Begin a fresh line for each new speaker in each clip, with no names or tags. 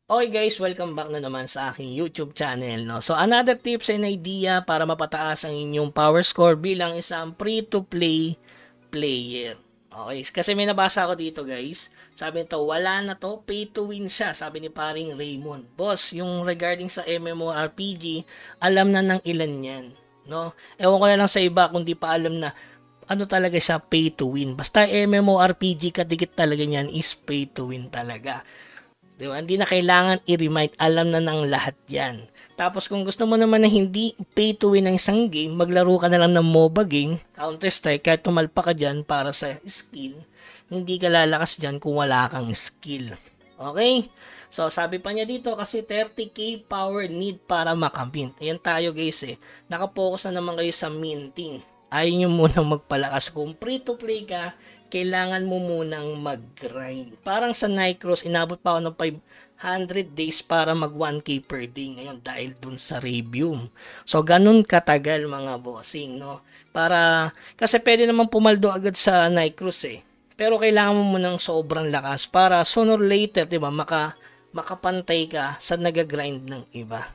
Okay guys, welcome back na naman sa aking YouTube channel. No? So another tips and idea para mapataas ang inyong power score bilang isang free-to-play player. Okay, kasi may nabasa ako dito guys. Sabi nito, wala na to, pay to win siya. Sabi ni paring Raymond. Boss, yung regarding sa MMORPG, alam na ng ilan yan. No? Ewan ko na lang sa iba kung di pa alam na ano talaga siya, pay to win. Basta MMORPG, kadikit talaga niyan is pay to win talaga. Diba? Hindi na kailangan i-remind, alam na ng lahat yan. Tapos kung gusto mo naman na hindi pay to win ng isang game, maglaro ka na lang ng MOBA game, Counter-Strike, kahit tumalpa ka dyan para sa skill, hindi ka lalakas dyan kung wala kang skill. Okay? So sabi pa niya dito kasi 30k power need para makamint. Ayan tayo guys eh. Nakapokus na naman kayo sa minting. Ayaw nyo munang magpalakas. Kung free to play ka, kailangan mo munang mag-grind. Parang sa Nycross, inabot pa ako ng 500 days para mag 1k per day ngayon dahil dun sa Rabium. So, ganun katagal mga bossing, no? Kasi pwede naman pumaldo agad sa Nycross eh. Pero kailangan mo munang sobrang lakas para sooner or later, diba, makapantay ka sa nag-grind ng iba.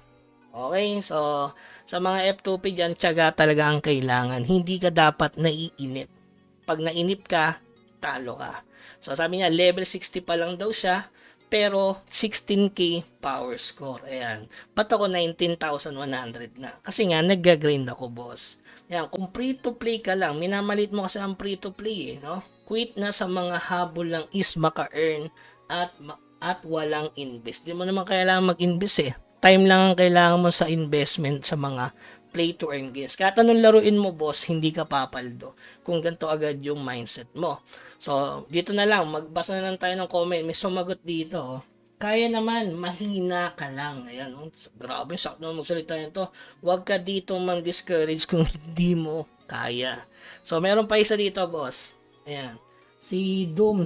Okay, so sa mga F2P dyan, tiyaga talaga ang kailangan. Hindi ka dapat naiinip. Pag nainip ka, talo ka. So sabi niya, level 60 pa lang daw siya, pero 16k power score. Ayan. Ba't ako 19,100 na? Kasi nga, nag-grind ako, boss. Ayan, kung free to play ka lang, minamalit mo kasi ang free to play, no? Quit na sa mga habol lang is maka-earn at walang invest. Di mo naman kailangan mag-invest eh. Time lang ang kailangan mo sa investment sa mga play to earn games. Kahit anong laruin mo, boss, hindi ka papaldo kung ganito agad yung mindset mo. So, dito na lang, magbasa na lang tayo ng comment. May sumagot dito. Oh. Kaya naman, mahina ka lang. Ayan, oh, grabe, sakto na magsalita nito. Huwag ka dito mang-discourage kung hindi mo kaya. So, meron pa isa dito, boss. Ayan. Si Doom,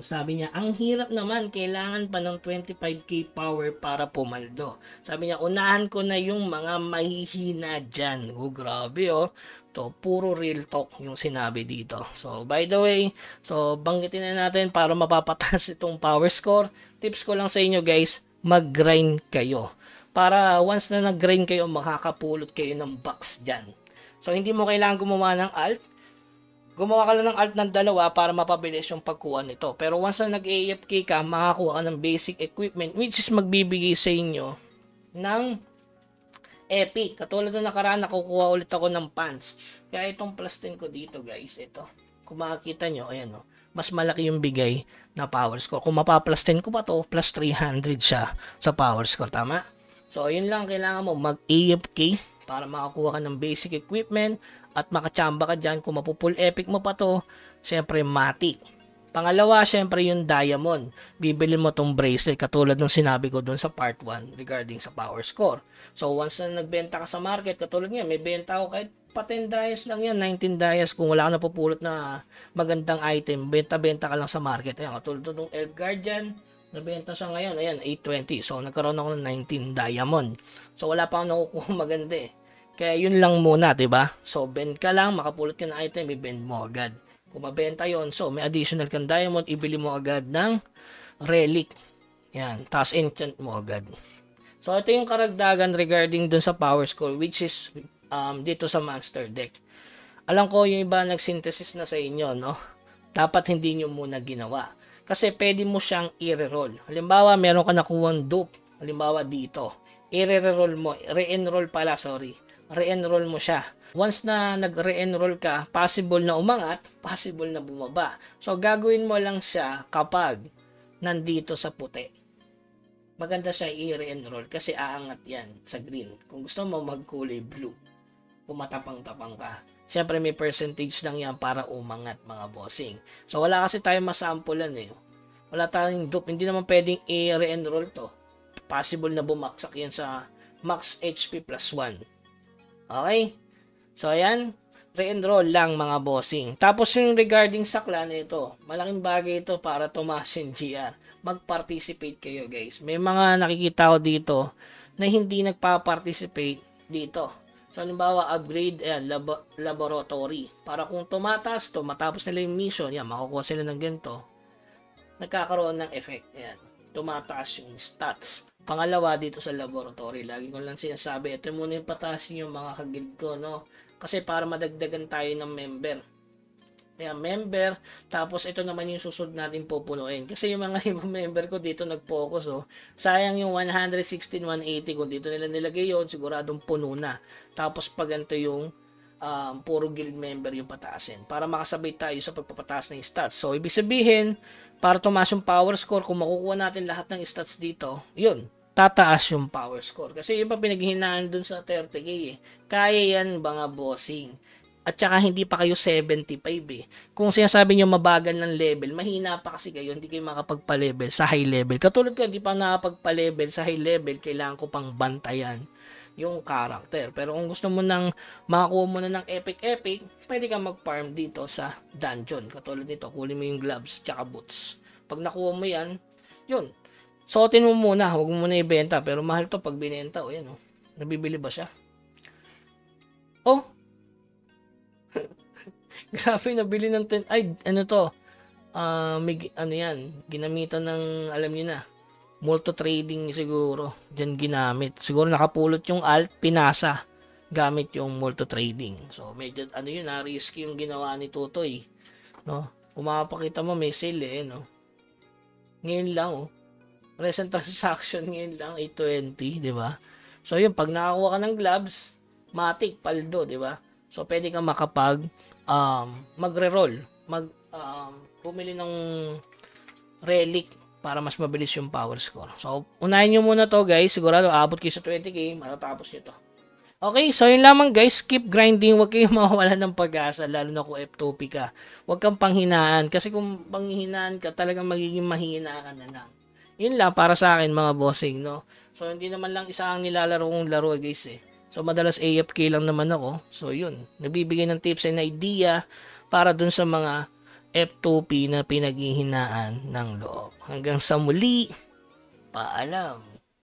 sabi niya, ang hirap naman, kailangan pa ng 25k power para pumaldo. Sabi niya, unahan ko na yung mga mahihina dyan. Oh, grabe oh. To, puro real talk yung sinabi dito. So, by the way, so banggitin na natin para mapapataas itong power score. Tips ko lang sa inyo guys, mag-grind kayo. Para once na nag-grind kayo, makakapulot kayo ng box dyan. So, hindi mo kailangan gumawa ng alt. Gumawa ka lang ng alt ng dalawa para mapabilis yung pagkuha nito. Pero once na nag-AFK ka, makakuha ka ng basic equipment which is magbibigay sa inyo ng epic. Katulad na nakaraan, nakukuha ulit ako ng pants. Kaya itong plus 10 ko dito guys, ito. Kung makikita nyo, ayan o. Mas malaki yung bigay na power score. Kung mapa-plus 10 ko pa to, plus 300 siya sa power score. Tama? So, yun lang kailangan mo mag-AFK para makakuha ka ng basic equipment at makachamba ka dyan. Kung mapupull epic mo pa to, syempre matic. Pangalawa, syempre yung diamond. Bibili mo tong bracelet katulad ng sinabi ko dun sa part 1 regarding sa power score. So once na nagbenta ka sa market, katulad niya, may benta ako kahit pa 10 dias lang yan, 19 dias. Kung wala ka na pupulot na magandang item, benta-benta ka lang sa market. Ayan, katulad ng Elf Guardian, nabenta siya ngayon, ayan, 820. So nagkaroon ako ng 19 diamond. So wala pa akong nakukuha maganda eh. Kaya yun lang muna, 'di ba? So bend ka lang, makapulot ka ng item, i-bend mo agad. Kung mabenta 'yon, so may additional kang diamond, ibili mo agad ng relic. Yan, tapos enchant mo agad. So ito yung karagdagan regarding dun sa power score which is dito sa monster deck. Alam ko yung iba nag-synthesis na sa inyo, no? Dapat hindi nyo muna ginawa. Kasi pwede mo siyang i-reroll. Halimbawa, meron ka nakuwang dupe. Halimbawa dito. I-reroll mo, re-enroll pala, sorry. Re-enroll mo siya. Once na nag-re-enroll ka, possible na umangat, possible na bumaba. So, gagawin mo lang siya kapag nandito sa puti. Maganda siya i-re-enroll kasi aangat yan sa green. Kung gusto mo magkulay blue, kung matapang-tapang ka. Siyempre may percentage lang yan para umangat mga bossing. So, wala kasi tayong masampulan eh. Wala tayong dupe. Hindi naman pwedeng i-re-enroll to. Possible na bumaksak yan sa max HP plus 1. Okay? So, ayan. Re-enroll lang mga bossing. Tapos yung regarding sa clan, ito. Malaking bagay ito para tumaas yung GR. Mag-participate kayo guys. May mga nakikita ko dito na hindi nagpa-participate dito. So, halimbawa, upgrade, ayan, laboratory. Para kung tumatas to, matapos nila yung mission, yan, makukuha sila ng ganito. Nagkakaroon ng effect. Ayan. tumataas yung stats. Pangalawa, dito sa laboratory, lagi ko lang sinasabi, ito muna yung patasin yung mga kagid ko, no? Kasi para madagdagan tayo ng member. Kaya member, tapos ito naman yung susunod natin pupunuin. Kasi yung mga ibang member ko dito nag-focus, oh. Sayang yung 116, 180, kung dito nila nilagay yun, siguradong puno na. Tapos pag ganito yung puro guild member yung pataasin para makasabay tayo sa pagpapataas ng stats. So, ibig sabihin, para tumaas yung power score, kung makukuha natin lahat ng stats dito, yun, tataas yung power score. Kasi yung pa pinaghihinaan dun sa 30k eh. Kaya yan mga bossing. At saka hindi pa kayo 75 eh. Kung sinasabi nyo mabagal ng level, mahina pa kasi kayo, hindi kayo makapagpa-level sa high level. Katulad ko, hindi pa nakapagpa-level sa high level, kailangan ko pang bantayan yung character. Pero kung gusto mo nang makakuha mo na ng epic, pwede kang mag-farm dito sa dungeon. Katulad nito, kunin mo yung gloves tsaka boots. Pag nakuha mo yan, yun. Suotin mo muna, huwag mo muna ibenta. Pero mahal to pag binenta. O yan o. Nabibili ba siya? Oh! Grabe, nabili ng 10. Ay, ano to? May, ano yan? Ginamitan ng, alam niyo na, multo trading siguro. Diyan ginamit. Siguro nakapulot yung alt, pinasa. Gamit yung multo trading. So, medyo, ano yun, risky yung ginawa ni Tutoy. No? Kung makapakita mo, may sale eh, no? Ngayon lang, oh. Recent transaction ngayon lang, 820, di ba? So, yun, pag nakakuha ka ng gloves, matik, paldo, di ba? So, pwede kang makapag, magre-roll. Bumili ng relic para mas mabilis yung power score. So, unahin nyo muna to guys. Sigurado, abot kayo sa 20k, matatapos nyo to. Okay, so yun lamang guys. Keep grinding. Huwag kayong mawawalan ng pag-asa, lalo na kung F2P ka. Huwag kang panghinaan. Kasi kung panghinaan ka, talagang magiging mahina ka na lang. Yun lang para sa akin mga bossing, no? So, hindi naman lang isa ang nilalaro kong laro guys eh. So, madalas AFK lang naman ako. So, yun. Nagbibigay ng tips and idea para dun sa mga F2P na pinaghihinaan ng loob. Hanggang sa muli, paalam.